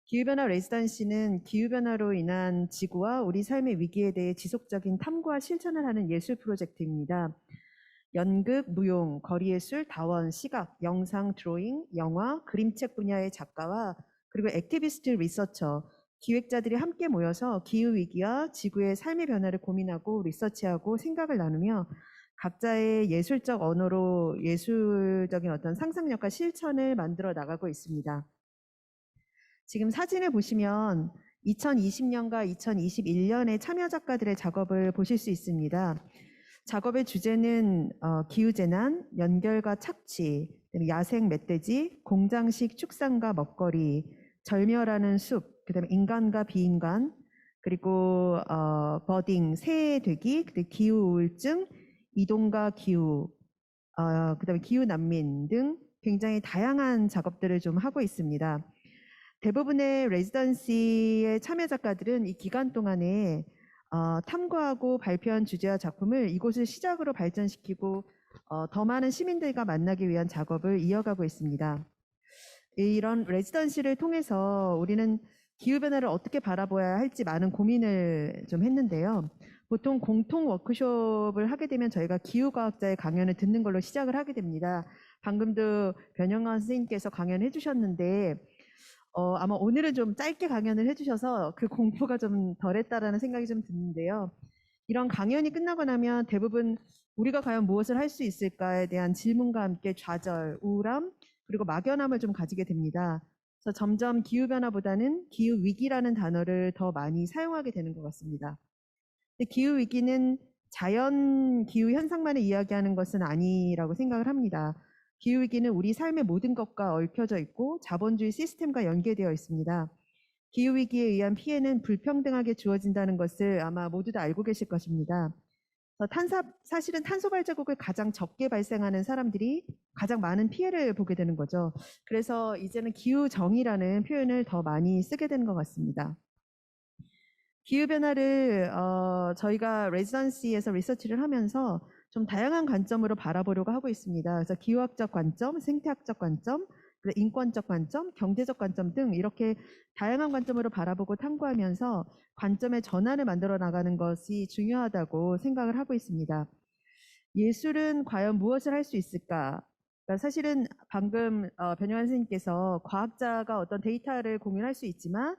기후변화 레지던시는 기후변화로 인한 지구와 우리 삶의 위기에 대해 지속적인 탐구와 실천을 하는 예술 프로젝트입니다. 연극, 무용, 거리예술, 다원, 시각, 영상, 드로잉, 영화, 그림책 분야의 작가와 그리고 액티비스트 리서처, 기획자들이 함께 모여서 기후위기와 지구의 삶의 변화를 고민하고 리서치하고 생각을 나누며 각자의 예술적 언어로 예술적인 어떤 상상력과 실천을 만들어 나가고 있습니다. 지금 사진을 보시면 2020년과 2021년의 참여 작가들의 작업을 보실 수 있습니다. 작업의 주제는 기후재난, 연결과 착취, 야생 멧돼지, 공장식 축산과 먹거리, 절멸하는 숲, 그다음에 인간과 비인간, 그리고 버딩, 새해 되기, 기후 우울증, 이동과 기후, 그다음에 기후 난민 등 굉장히 다양한 작업들을 좀 하고 있습니다. 대부분의 레지던시의 참여 작가들은 이 기간 동안에 탐구하고 발표한 주제와 작품을 이곳을 시작으로 발전시키고 더 많은 시민들과 만나기 위한 작업을 이어가고 있습니다. 이런 레지던시를 통해서 우리는 기후변화를 어떻게 바라봐야 할지 많은 고민을 좀 했는데요. 보통 공통 워크숍을 하게 되면 저희가 기후과학자의 강연을 듣는 걸로 시작을 하게 됩니다. 방금도 변영환 선생님께서 강연해 주셨는데 아마 오늘은 좀 짧게 강연을 해주셔서 그 공포가 좀 덜했다라는 생각이 좀 드는데요. 이런 강연이 끝나고 나면 대부분 우리가 과연 무엇을 할 수 있을까에 대한 질문과 함께 좌절, 우울함, 그리고 막연함을 좀 가지게 됩니다. 그래서 점점 기후변화보다는 기후위기라는 단어를 더 많이 사용하게 되는 것 같습니다. 근데 기후위기는 자연 기후 현상만을 이야기하는 것은 아니라고 생각을 합니다. 기후위기는 우리 삶의 모든 것과 얽혀져 있고 자본주의 시스템과 연계되어 있습니다. 기후위기에 의한 피해는 불평등하게 주어진다는 것을 아마 모두 다 알고 계실 것입니다. 사실은 탄소 발자국을 가장 적게 발생하는 사람들이 가장 많은 피해를 보게 되는 거죠. 그래서 이제는 기후정의라는 표현을 더 많이 쓰게 되는 것 같습니다. 기후변화를 저희가 레지던시에서 리서치를 하면서 좀 다양한 관점으로 바라보려고 하고 있습니다. 그래서 기후학적 관점, 생태학적 관점, 인권적 관점, 경제적 관점 등 이렇게 다양한 관점으로 바라보고 탐구하면서 관점의 전환을 만들어 나가는 것이 중요하다고 생각을 하고 있습니다. 예술은 과연 무엇을 할 수 있을까? 그러니까 사실은 방금 변요한 선생님께서 과학자가 어떤 데이터를 공유할 수 있지만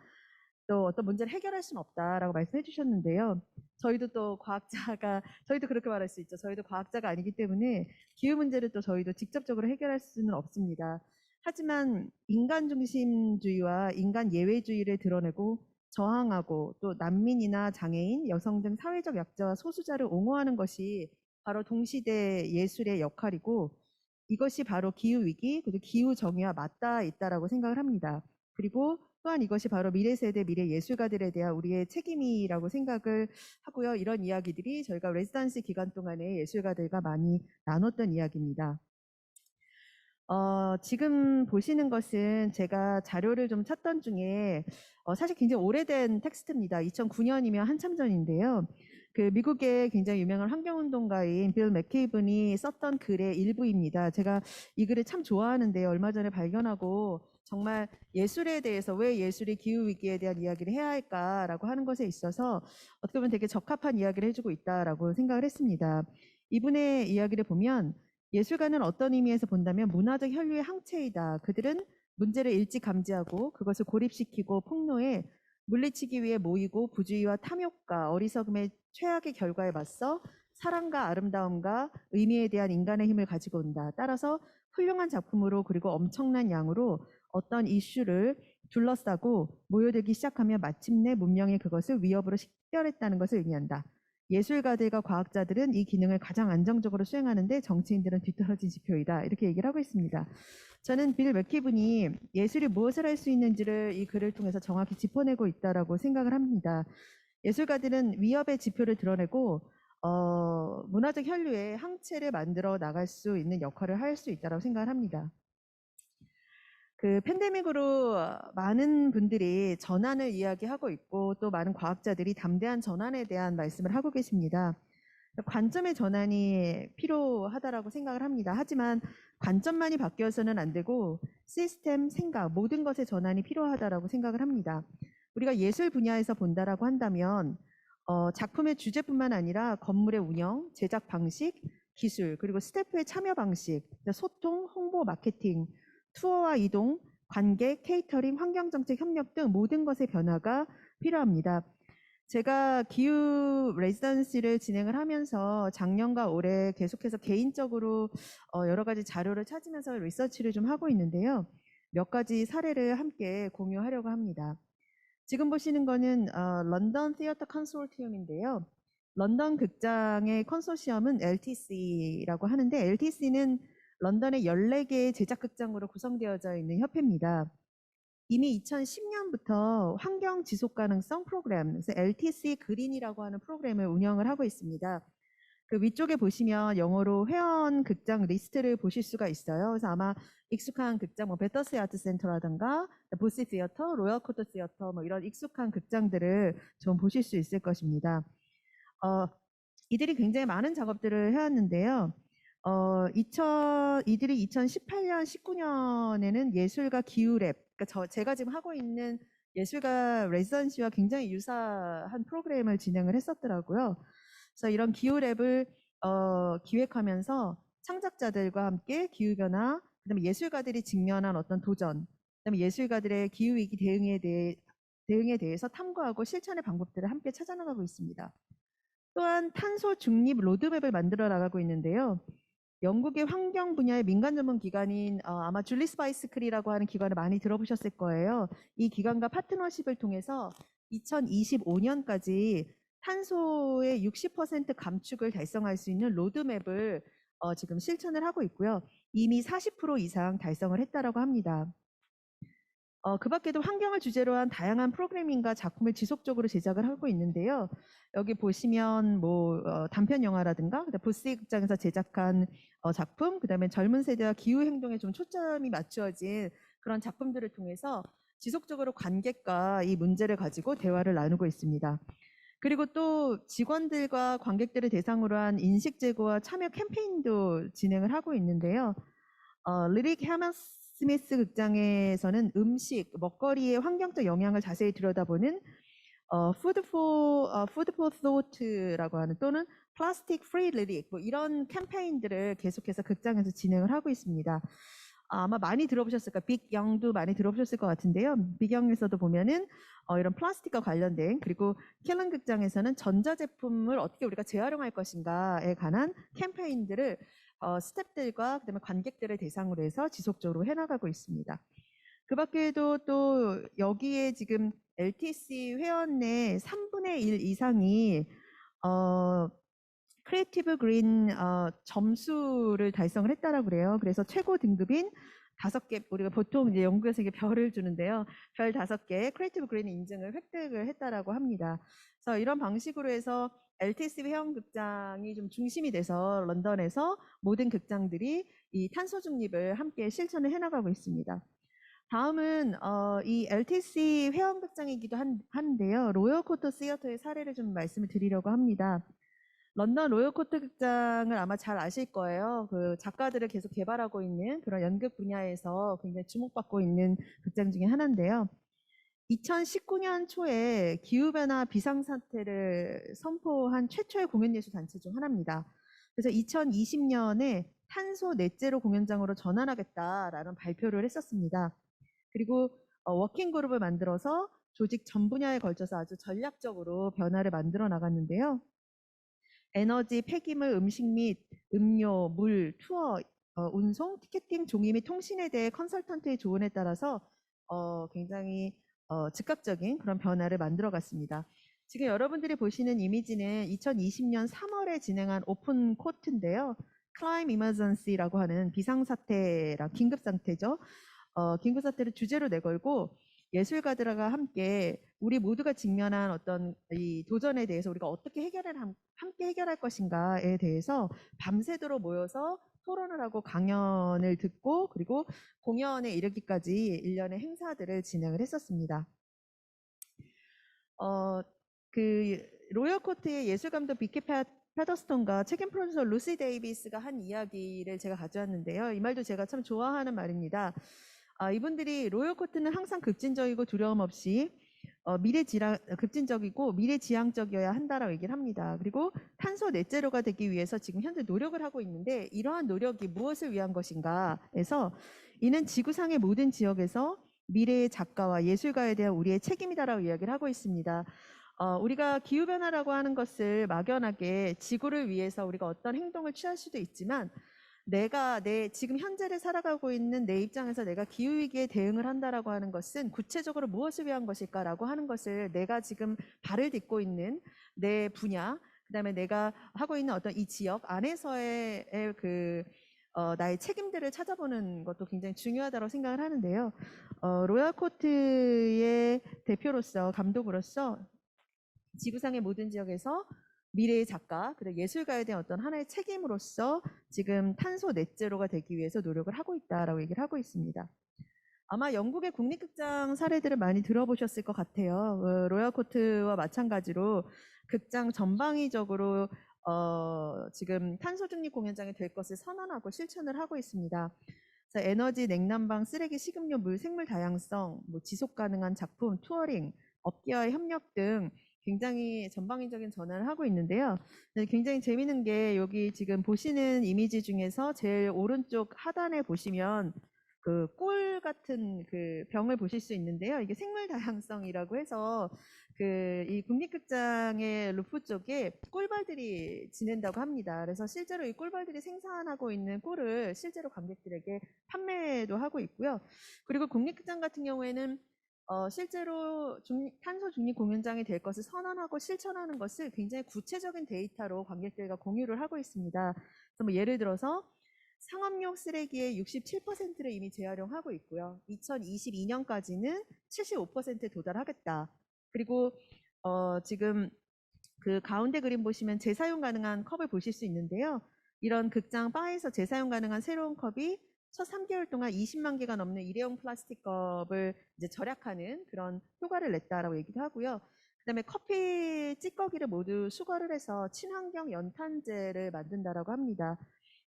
또 어떤 문제를 해결할 수는 없다라고 말씀해 주셨는데요. 저희도 또 과학자가 저희도 그렇게 말할 수 있죠. 저희도 과학자가 아니기 때문에 기후 문제를 또 저희도 직접적으로 해결할 수는 없습니다. 하지만 인간 중심주의와 인간 예외주의를 드러내고 저항하고 또 난민이나 장애인, 여성 등 사회적 약자와 소수자를 옹호하는 것이 바로 동시대 예술의 역할이고 이것이 바로 기후위기 그리고 기후정의와 맞닿아 있다라고 생각을 합니다. 그리고 또한 이것이 바로 미래 세대, 미래 예술가들에 대한 우리의 책임이라고 생각을 하고요. 이런 이야기들이 저희가 레지던시 기간 동안에 예술가들과 많이 나눴던 이야기입니다. 지금 보시는 것은 제가 자료를 좀 찾던 중에 사실 굉장히 오래된 텍스트입니다. 2009년이면 한참 전인데요. 그 미국의 굉장히 유명한 환경운동가인 빌 맥케이븐이 썼던 글의 일부입니다. 제가 이 글을 참 좋아하는데요. 얼마 전에 발견하고 정말 예술에 대해서 왜 예술이 기후위기에 대한 이야기를 해야 할까라고 하는 것에 있어서 어떻게 보면 되게 적합한 이야기를 해주고 있다라고 생각을 했습니다. 이분의 이야기를 보면 예술가는 어떤 의미에서 본다면 문화적 혈류의 항체이다. 그들은 문제를 일찍 감지하고 그것을 고립시키고 폭로해 물리치기 위해 모이고 부주의와 탐욕과 어리석음의 최악의 결과에 맞서 사랑과 아름다움과 의미에 대한 인간의 힘을 가지고 온다. 따라서 훌륭한 작품으로 그리고 엄청난 양으로 어떤 이슈를 둘러싸고 모여들기 시작하며 마침내 문명이 그것을 위협으로 식별했다는 것을 의미한다. 예술가들과 과학자들은 이 기능을 가장 안정적으로 수행하는데 정치인들은 뒤떨어진 지표이다. 이렇게 얘기를 하고 있습니다. 저는 빌 맥키분이 예술이 무엇을 할 수 있는지를 이 글을 통해서 정확히 짚어내고 있다라고 생각을 합니다. 예술가들은 위협의 지표를 드러내고 문화적 혈류의 항체를 만들어 나갈 수 있는 역할을 할 수 있다고 생각을 합니다. 그 팬데믹으로 많은 분들이 전환을 이야기하고 있고 또 많은 과학자들이 담대한 전환에 대한 말씀을 하고 계십니다. 관점의 전환이 필요하다라고 생각을 합니다. 하지만 관점만이 바뀌어서는 안 되고 시스템, 생각, 모든 것의 전환이 필요하다라고 생각을 합니다. 우리가 예술 분야에서 본다라고 한다면 작품의 주제뿐만 아니라 건물의 운영, 제작 방식, 기술, 그리고 스태프의 참여 방식, 소통, 홍보, 마케팅, 투어와 이동, 관객, 케이터링, 환경정책, 협력 등 모든 것의 변화가 필요합니다. 제가 기후 레지던시를 진행을 하면서 작년과 올해 계속해서 개인적으로 여러 가지 자료를 찾으면서 리서치를 좀 하고 있는데요. 몇 가지 사례를 함께 공유하려고 합니다. 지금 보시는 거는 런던 티어터 컨소티엄인데요. 런던 극장의 컨소시엄은 LTC라고 하는데 LTC는 런던의 14개의 제작극장으로 구성되어져 있는 협회입니다. 이미 2010년부터 환경 지속 가능성 프로그램, 그래서 LTC 그린이라고 하는 프로그램을 운영을 하고 있습니다. 그 위쪽에 보시면 영어로 회원 극장 리스트를 보실 수가 있어요. 그래서 아마 익숙한 극장, 뭐 베터스 아트 센터라든가 보시 시어터, 로열 코트 시어터, 뭐 이런 익숙한 극장들을 좀 보실 수 있을 것입니다. 이들이 굉장히 많은 작업들을 해왔는데요. 이들이 2018년, 19년에는 예술가 기후랩, 그러니까 제가 지금 하고 있는 예술가 레지던시와 굉장히 유사한 프로그램을 진행을 했었더라고요. 그래서 이런 기후랩을 기획하면서 창작자들과 함께 기후변화, 그다음에 예술가들이 직면한 어떤 도전, 그다음에 예술가들의 기후위기 대응에 대해서 탐구하고 실천의 방법들을 함께 찾아나가고 있습니다. 또한 탄소 중립 로드맵을 만들어 나가고 있는데요. 영국의 환경 분야의 민간 전문 기관인 아마 줄리스 바이스클이라고 하는 기관을 많이 들어보셨을 거예요. 이 기관과 파트너십을 통해서 2025년까지 탄소의 60% 감축을 달성할 수 있는 로드맵을 지금 실천을 하고 있고요. 이미 40% 이상 달성을 했다라고 합니다. 그 밖에도 환경을 주제로 한 다양한 프로그래밍과 작품을 지속적으로 제작을 하고 있는데요. 여기 보시면 뭐 단편 영화라든가 부스 극장에서 제작한 작품, 그다음에 젊은 세대와 기후 행동에 좀 초점이 맞추어진 그런 작품들을 통해서 지속적으로 관객과 이 문제를 가지고 대화를 나누고 있습니다. 그리고 또 직원들과 관객들을 대상으로 한 인식 제고와 참여 캠페인도 진행을 하고 있는데요. 리릭 해머스미스 극장에서는 음식, 먹거리의 환경적 영향을 자세히 들여다보는 Food for Thought라고 하는 또는 플라스틱 프리 리릭 뭐 이런 캠페인들을 계속해서 극장에서 진행을 하고 있습니다. 아마 많이 들어보셨을까? 빅영도 많이 들어보셨을 것 같은데요. 빅영에서도 보면은 이런 플라스틱과 관련된, 그리고 킬런 극장에서는 전자제품을 어떻게 우리가 재활용할 것인가에 관한 캠페인들을 스태프들과 그다음에 관객들을 대상으로 해서 지속적으로 해나가고 있습니다. 그 밖에도 또 여기에 지금 LTC 회원 내 3분의 1 이상이 크리에이티브 그린 점수를 달성을 했다라고 그래요. 그래서 최고 등급인 5개, 우리가 보통 이제 영국에서 이게 별을 주는데요. 별 5개 크리에이티브 그린 인증을 획득을 했다라고 합니다. 그래서 이런 방식으로 해서 LTC 회원 극장이 좀 중심이 돼서 런던에서 모든 극장들이 이 탄소 중립을 함께 실천을 해나가고 있습니다. 다음은 이 LTC 회원 극장이기도 한데요. 로열 코트 시어터의 사례를 좀 말씀을 드리려고 합니다. 런던 로열 코트 극장을 아마 잘 아실 거예요. 그 작가들을 계속 개발하고 있는 그런 연극 분야에서 굉장히 주목받고 있는 극장 중에 하나인데요. 2019년 초에 기후변화 비상사태를 선포한 최초의 공연예술단체 중 하나입니다. 그래서 2020년에 탄소 넷제로 공연장으로 전환하겠다라는 발표를 했었습니다. 그리고 워킹 그룹을 만들어서 조직 전 분야에 걸쳐서 아주 전략적으로 변화를 만들어 나갔는데요. 에너지, 폐기물, 음식 및 음료, 물, 투어, 운송, 티켓팅, 종이 및 통신에 대해 컨설턴트의 조언에 따라서 굉장히 즉각적인 그런 변화를 만들어 갔습니다. 지금 여러분들이 보시는 이미지는 2020년 3월에 진행한 오픈 코트인데요. 클라임 이머전시라고 하는 비상사태랑 긴급상태죠. 긴급사태를 주제로 내걸고 예술가들과 함께 우리 모두가 직면한 어떤 이 도전에 대해서 우리가 어떻게 함께 해결할 것인가에 대해서 밤새도록 모여서 토론을 하고 강연을 듣고 그리고 공연에 이르기까지 일련의 행사들을 진행을 했었습니다. 그 로열 코트의 예술감독 비키 패더스톤과 책임 프로듀서 루시 데이비스가 한 이야기를 제가 가져왔는데요. 이 말도 제가 참 좋아하는 말입니다. 이분들이 로열 코트는 항상 급진적이고 두려움 없이 급진적이고 미래지향적이어야 한다라고 얘기를 합니다. 그리고 탄소 넷제로가 되기 위해서 지금 현재 노력을 하고 있는데 이러한 노력이 무엇을 위한 것인가에서 이는 지구상의 모든 지역에서 미래의 작가와 예술가에 대한 우리의 책임이다라고 이야기를 하고 있습니다. 우리가 기후변화라고 하는 것을 막연하게 지구를 위해서 우리가 어떤 행동을 취할 수도 있지만 내가 지금 현재를 살아가고 있는 내 입장에서 내가 기후위기에 대응을 한다라고 하는 것은 구체적으로 무엇을 위한 것일까라고 하는 것을 내가 지금 발을 딛고 있는 내 분야, 그다음에 내가 하고 있는 어떤 이 지역 안에서의 나의 책임들을 찾아보는 것도 굉장히 중요하다고 생각을 하는데요. 로얄 코트의 대표로서 감독으로서 지구상의 모든 지역에서 미래의 작가, 그리고 예술가에 대한 어떤 하나의 책임으로서 지금 탄소 넷제로가 되기 위해서 노력을 하고 있다라고 얘기를 하고 있습니다. 아마 영국의 국립극장 사례들을 많이 들어보셨을 것 같아요. 로얄 코트와 마찬가지로 극장 전방위적으로 지금 탄소 중립 공연장이 될 것을 선언하고 실천을 하고 있습니다. 그래서 에너지, 냉난방, 쓰레기, 식음료, 물, 생물 다양성, 지속 가능한 작품, 투어링, 업계와의 협력 등 굉장히 전방위적인 전환을 하고 있는데요. 굉장히 재미있는 게 여기 지금 보시는 이미지 중에서 제일 오른쪽 하단에 보시면 그 꿀 같은 그 병을 보실 수 있는데요. 이게 생물 다양성이라고 해서 이 국립극장의 루프 쪽에 꿀벌들이 지낸다고 합니다. 그래서 실제로 이 꿀벌들이 생산하고 있는 꿀을 실제로 관객들에게 판매도 하고 있고요. 그리고 국립극장 같은 경우에는 실제로 탄소 중립 공연장이 될 것을 선언하고 실천하는 것을 굉장히 구체적인 데이터로 관객들과 공유를 하고 있습니다. 그래서 예를 들어서 상업용 쓰레기의 67%를 이미 재활용하고 있고요. 2022년까지는 75%에 도달하겠다. 그리고 지금 그 가운데 그림 보시면 재사용 가능한 컵을 보실 수 있는데요. 이런 극장 바에서 재사용 가능한 새로운 컵이 첫 3개월 동안 20만 개가 넘는 일회용 플라스틱 컵을 이제 절약하는 그런 효과를 냈다라고 얘기도 하고요. 그다음에 커피 찌꺼기를 모두 수거를 해서 친환경 연탄재를 만든다라고 합니다.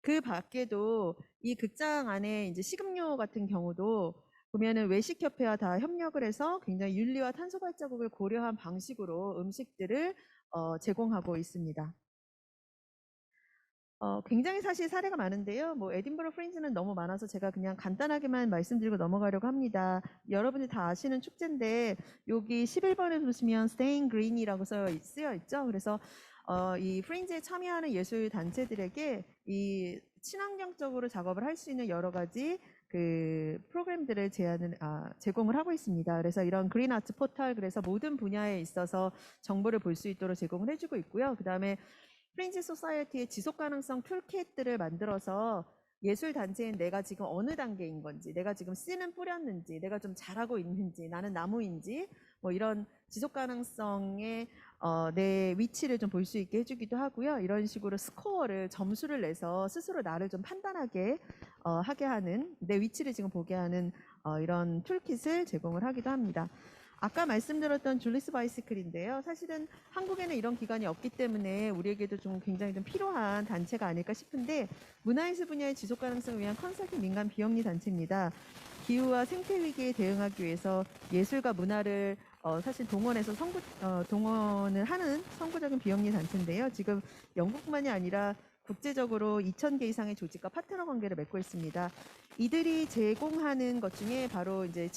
그 밖에도 이 극장 안에 이제 식음료 같은 경우도 보면은 외식협회와 다 협력을 해서 굉장히 윤리와 탄소 발자국을 고려한 방식으로 음식들을 제공하고 있습니다. 굉장히 사실 사례가 많은데요. 에딘버러 프린즈는 너무 많아서 제가 그냥 간단하게만 말씀드리고 넘어가려고 합니다. 여러분이 다 아시는 축제인데 여기 11번에 보시면 Staying Green이라고 쓰여 있죠. 그래서 이 프린즈에 참여하는 예술 단체들에게 이 친환경적으로 작업을 할 수 있는 여러 가지 그 프로그램들을 제공을 하고 있습니다. 그래서 이런 그린 아트 포털, 그래서 모든 분야에 있어서 정보를 볼 수 있도록 제공을 해주고 있고요. 그 다음에 프린지 소사이어티의 지속 가능성 툴킷들을 만들어서 예술 단체인 내가 지금 어느 단계인 건지, 내가 지금 씨는 뿌렸는지, 내가 좀 잘하고 있는지, 나는 나무인지, 이런 지속 가능성의 내 위치를 좀 볼 수 있게 해주기도 하고요. 이런 식으로 스코어를 점수를 내서 스스로 나를 좀 판단하게 하게 하는, 내 위치를 지금 보게 하는 이런 툴킷을 제공을 하기도 합니다. 아까 말씀드렸던 줄리스 바이시클인데요. 사실은 한국에는 이런 기관이 없기 때문에 우리에게도 좀 굉장히 좀 필요한 단체가 아닐까 싶은데, 문화예술 분야의 지속 가능성을 위한 컨설팅 민간 비영리 단체입니다. 기후와 생태 위기에 대응하기 위해서 예술과 문화를 사실 동원해서 동원을 하는 선구적인 비영리 단체인데요. 지금 영국만이 아니라 국제적으로 2,000개 이상의 조직과 파트너 관계를 맺고 있습니다. 이들이 제공하는 것 중에 바로 이제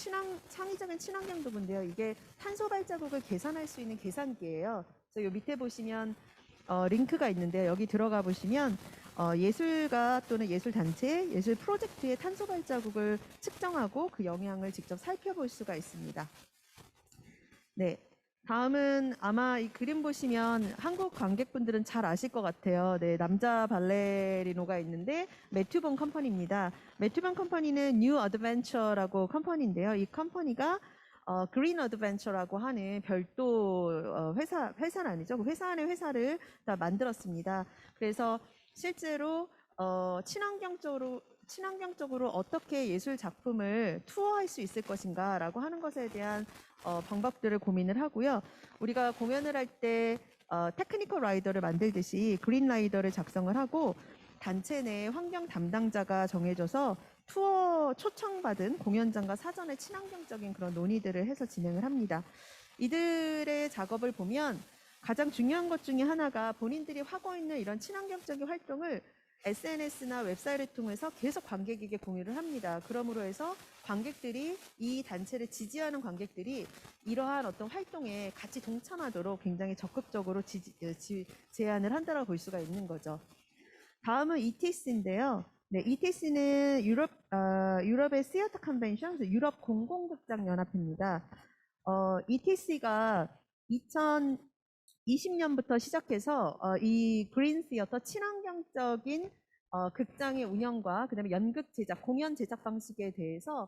창의적인 친환경 도구인데요. 이게 탄소 발자국을 계산할 수 있는 계산기예요. 그래서 요 밑에 보시면 링크가 있는데요. 여기 들어가 보시면 예술가 또는 예술단체, 예술 프로젝트의 탄소 발자국을 측정하고 그 영향을 직접 살펴볼 수가 있습니다. 네, 다음은 아마 이 그림 보시면 한국 관객분들은 잘 아실 것 같아요. 네, 남자 발레리노가 있는데 매튜본 컴퍼니입니다. 매튜본 컴퍼니는 뉴 어드벤처라고 컴퍼니인데요. 이 컴퍼니가 그린 어드벤처라고 하는 별도 회사는 아니죠. 그 회사 안에 회사를 다 만들었습니다. 그래서 실제로 친환경적으로 어떻게 예술 작품을 투어할 수 있을 것인가라고 하는 것에 대한 방법들을 고민을 하고요. 우리가 공연을 할 때 테크니컬 라이더를 만들듯이 그린 라이더를 작성을 하고 단체 내 환경 담당자가 정해져서 투어 초청받은 공연장과 사전에 친환경적인 그런 논의들을 해서 진행을 합니다. 이들의 작업을 보면 가장 중요한 것 중에 하나가 본인들이 하고 있는 이런 친환경적인 활동을 SNS나 웹사이트를 통해서 계속 관객에게 공유를 합니다. 그러므로 해서 관객들이 이 단체를 지지하는 관객들이 이러한 어떤 활동에 같이 동참하도록 굉장히 적극적으로 제안을 한다고 볼 수가 있는 거죠. 다음은 ETC인데요. 네, ETC는 유럽의 시어터 컨벤션, 유럽 공공극장 연합회입니다. ETC가 2020년부터 시작해서 이 그린 시어터 친환경적인 극장의 운영과 그다음에 연극 제작, 공연 제작 방식에 대해서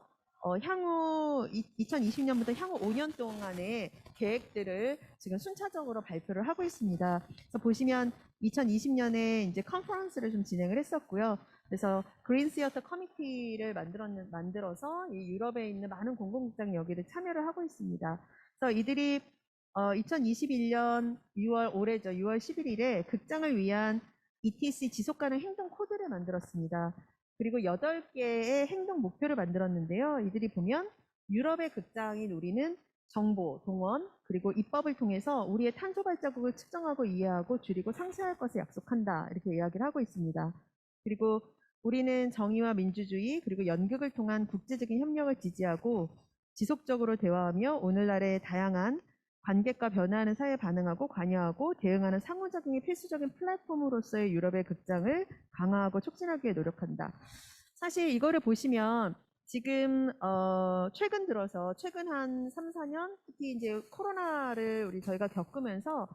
향후 2020년부터 향후 5년 동안의 계획들을 지금 순차적으로 발표를 하고 있습니다. 그래서 보시면 2020년에 이제 컨퍼런스를 좀 진행을 했었고요. 그래서 그린 시어터 커미티를 만들어서 이 유럽에 있는 많은 공공극장 여기를 참여를 하고 있습니다. 그래서 이들이 2021년 6월 올해죠. 6월 11일에 극장을 위한 ETC 지속가능 행동 코드를 만들었습니다. 그리고 8개의 행동 목표를 만들었는데요. 이들이 보면 유럽의 극장이 누리는 정보, 동원, 그리고 입법을 통해서 우리의 탄소 발자국을 측정하고 이해하고 줄이고 상쇄할 것을 약속한다. 이렇게 이야기를 하고 있습니다. 그리고 우리는 정의와 민주주의, 그리고 연극을 통한 국제적인 협력을 지지하고 지속적으로 대화하며 오늘날의 다양한 관객과 변화하는 사회에 반응하고 관여하고 대응하는 상호작용이 필수적인 플랫폼으로서의 유럽의 극장을 강화하고 촉진하기 위해 노력한다. 사실 이거를 보시면 지금 최근 들어서 최근 한 3, 4년 특히 이제 코로나를 저희가 겪으면서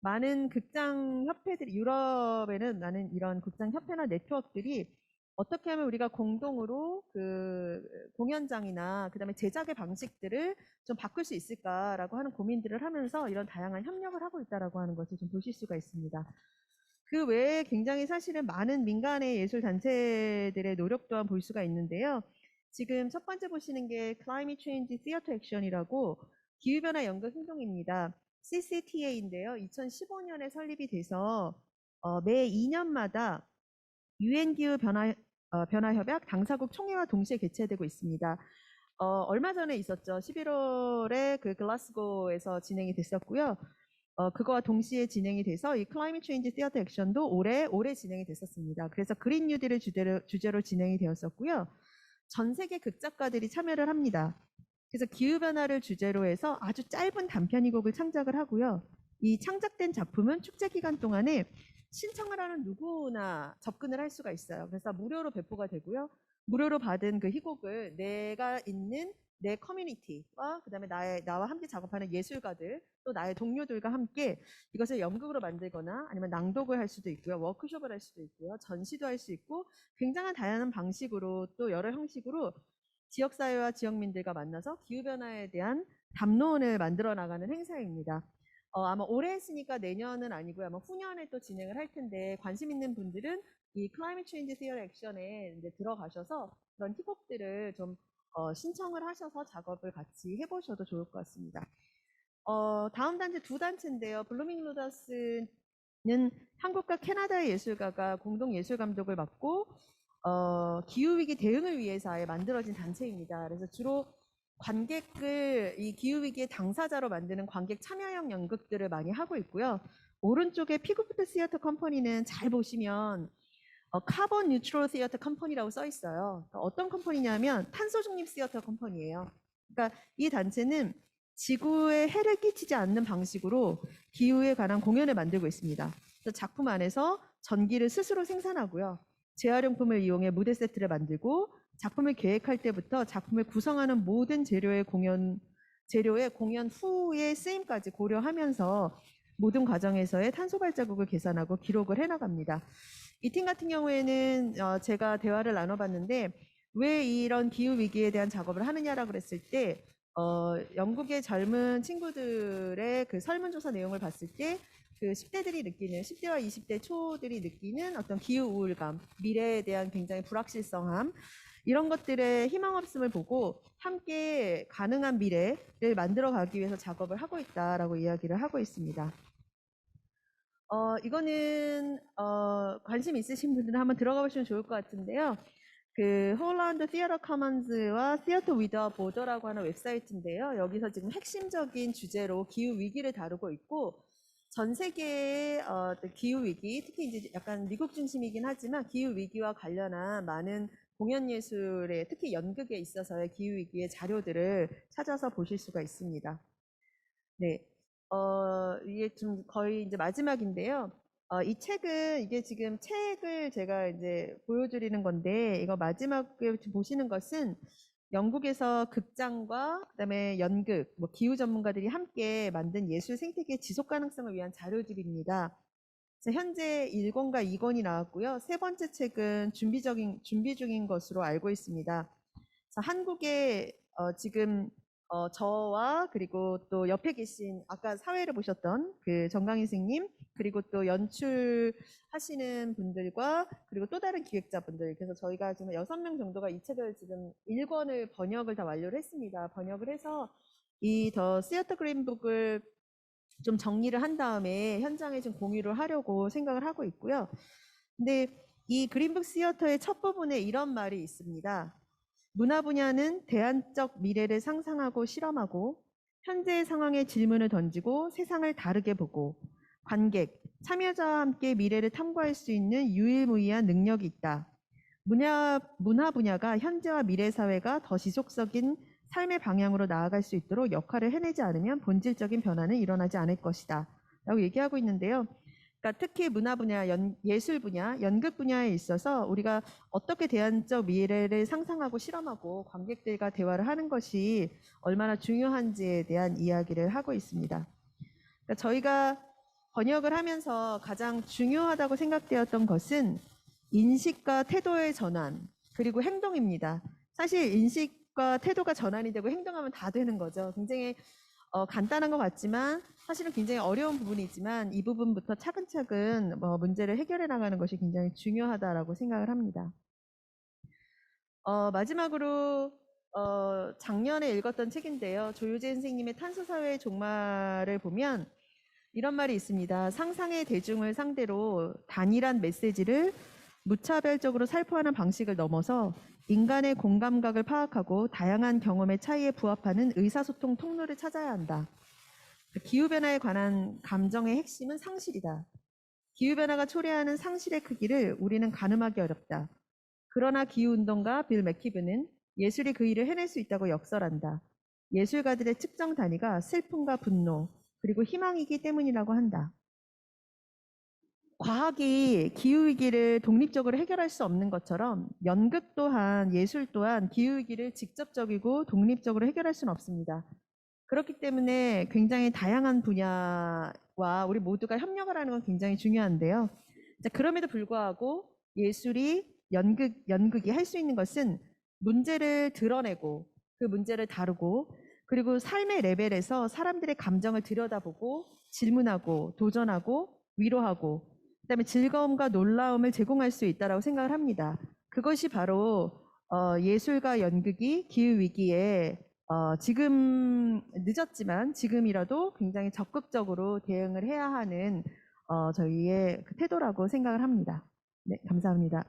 많은 극장 협회들이 유럽에는 많은 이런 극장 협회나 네트워크들이 어떻게 하면 우리가 공동으로 그 공연장이나 그다음에 제작의 방식들을 좀 바꿀 수 있을까라고 하는 고민들을 하면서 이런 다양한 협력을 하고 있다라고 하는 것을 좀 보실 수가 있습니다. 그 외에 굉장히 사실은 많은 민간의 예술 단체들의 노력 또한 볼 수가 있는데요. 지금 첫 번째 보시는 게 Climate Change Theater Action이라고 기후변화 연극 행동입니다. CCTA인데요. 2015년에 설립이 돼서 매 2년마다 UN 기후 변화 협약 당사국 총회와 동시에 개최되고 있습니다. 얼마 전에 있었죠. 11월에 그 글라스고에서 진행이 됐었고요. 그거와 동시에 진행이 돼서 이 클라이밋 체인지 시어터 액션도 올해 진행이 됐었습니다. 그래서 그린 뉴딜을 주제로 진행이 되었었고요. 전 세계 극작가들이 참여를 합니다. 그래서 기후변화를 주제로 해서 아주 짧은 단편이곡을 창작을 하고요. 이 창작된 작품은 축제 기간 동안에 신청을 하는 누구나 접근을 할 수가 있어요. 그래서 무료로 배포가 되고요. 무료로 받은 그 희곡을 내가 있는 내 커뮤니티와 그다음에 나와 함께 작업하는 예술가들 또 나의 동료들과 함께 이것을 연극으로 만들거나 아니면 낭독을 할 수도 있고요. 워크숍을 할 수도 있고요. 전시도 할 수 있고 굉장한 다양한 방식으로 또 여러 형식으로 지역사회와 지역민들과 만나서 기후변화에 대한 담론을 만들어 나가는 행사입니다. 아마 올해 했으니까 내년은 아니고요. 아마 후년에 또 진행을 할 텐데 관심 있는 분들은 이 클라이밋 체인지 시어 액션에 이제 들어가셔서 그런 희곡들을 좀 신청을 하셔서 작업을 같이 해보셔도 좋을 것 같습니다. 다음 단체 두 단체인데요. 블루밍 로더스는 한국과 캐나다의 예술가가 공동 예술 감독을 맡고 기후위기 대응을 위해서 아예 만들어진 단체입니다. 그래서 주로 관객을 이 기후위기의 당사자로 만드는 관객 참여형 연극들을 많이 하고 있고요. 오른쪽에 피그푸드 시어터 컴퍼니는 잘 보시면 카본 뉴트럴 시어터 컴퍼니라고 써 있어요. 그러니까 어떤 컴퍼니냐면 탄소 중립 시어터 컴퍼니예요. 그러니까 이 단체는 지구에 해를 끼치지 않는 방식으로 기후에 관한 공연을 만들고 있습니다. 그래서 작품 안에서 전기를 스스로 생산하고요. 재활용품을 이용해 무대 세트를 만들고 작품을 계획할 때부터 작품을 구성하는 모든 재료의 공연 후의 쓰임까지 고려하면서 모든 과정에서의 탄소 발자국을 계산하고 기록을 해나갑니다. 이 팀 같은 경우에는 제가 대화를 나눠봤는데 왜 이런 기후 위기에 대한 작업을 하느냐라고 그랬을 때 영국의 젊은 친구들의 그 설문조사 내용을 봤을 때 그 10대들이 느끼는 10대와 20대 초들이 느끼는 어떤 기후 우울감, 미래에 대한 굉장히 불확실성함 이런 것들의 희망 없음을 보고 함께 가능한 미래를 만들어 가기 위해서 작업을 하고 있다라고 이야기를 하고 있습니다. 이거는 관심 있으신 분들은 한번 들어가 보시면 좋을 것 같은데요. 그 홀란드 티어터 커먼즈와 티어터 위더 보더라고 하는 웹사이트인데요. 여기서 지금 핵심적인 주제로 기후 위기를 다루고 있고 전 세계의 기후 위기, 특히 이제 약간 미국 중심이긴 하지만 기후 위기와 관련한 많은 공연 예술에 특히 연극에 있어서의 기후 위기의 자료들을 찾아서 보실 수가 있습니다. 네. 이게 좀 거의 이제 마지막인데요. 이 책은 이게 지금 책을 제가 이제 보여드리는 건데 이거 마지막에 보시는 것은 영국에서 극장과 그다음에 연극, 뭐 기후 전문가들이 함께 만든 예술 생태계 지속 가능성을 위한 자료들입니다. 그래서 현재 1권과 2권이 나왔고요. 세 번째 책은 준비 중인 것으로 알고 있습니다. 그래서 한국에 지금 저와 그리고 또 옆에 계신 아까 사회를 보셨던 그 정강희 선생님 그리고 또 연출하시는 분들과 그리고 또 다른 기획자분들 그래서 저희가 지금 6명 정도가 이 책을 지금 1권을 번역을 다 완료를 했습니다. 번역을 해서 이 더 시어터 그린북을 좀 정리를 한 다음에 현장에 좀 공유를 하려고 생각을 하고 있고요. 근데 이 그린북 시어터의 첫 부분에 이런 말이 있습니다. 문화 분야는 대안적 미래를 상상하고 실험하고 현재의 상황에 질문을 던지고 세상을 다르게 보고 관객, 참여자와 함께 미래를 탐구할 수 있는 유일무이한 능력이 있다. 문화 분야가 현재와 미래 사회가 더 지속적인 삶의 방향으로 나아갈 수 있도록 역할을 해내지 않으면 본질적인 변화는 일어나지 않을 것이다. 라고 얘기하고 있는데요. 그러니까 특히 문화 분야, 예술 분야, 연극 분야에 있어서 우리가 어떻게 대안적 미래를 상상하고 실험하고 관객들과 대화를 하는 것이 얼마나 중요한지에 대한 이야기를 하고 있습니다. 그러니까 저희가 번역을 하면서 가장 중요하다고 생각되었던 것은 인식과 태도의 전환, 그리고 행동입니다. 사실 인식과 태도가 전환이 되고 행동하면 다 되는 거죠. 굉장히 간단한 것 같지만 사실은 굉장히 어려운 부분이지만 이 부분부터 차근차근 문제를 해결해 나가는 것이 굉장히 중요하다라고 생각을 합니다. 마지막으로 작년에 읽었던 책인데요. 조유재 선생님의 탄소사회의 종말을 보면 이런 말이 있습니다. 상상의 대중을 상대로 단일한 메시지를 무차별적으로 살포하는 방식을 넘어서 인간의 공감각을 파악하고 다양한 경험의 차이에 부합하는 의사소통 통로를 찾아야 한다. 기후변화에 관한 감정의 핵심은 상실이다. 기후변화가 초래하는 상실의 크기를 우리는 가늠하기 어렵다. 그러나 기후운동가 빌 맥키브는 예술이 그 일을 해낼 수 있다고 역설한다. 예술가들의 측정 단위가 슬픔과 분노, 그리고 희망이기 때문이라고 한다. 과학이 기후위기를 독립적으로 해결할 수 없는 것처럼 연극 또한 예술 또한 기후위기를 직접적이고 독립적으로 해결할 수는 없습니다. 그렇기 때문에 굉장히 다양한 분야와 우리 모두가 협력을 하는 건 굉장히 중요한데요. 그럼에도 불구하고 예술이 연극이 할 수 있는 것은 문제를 드러내고 그 문제를 다루고 그리고 삶의 레벨에서 사람들의 감정을 들여다보고 질문하고 도전하고 위로하고 그다음에 즐거움과 놀라움을 제공할 수 있다고 생각을 합니다. 그것이 바로 예술과 연극이 기후위기에 지금 늦었지만 지금이라도 굉장히 적극적으로 대응을 해야 하는 저희의 그 태도라고 생각을 합니다. 네, 감사합니다.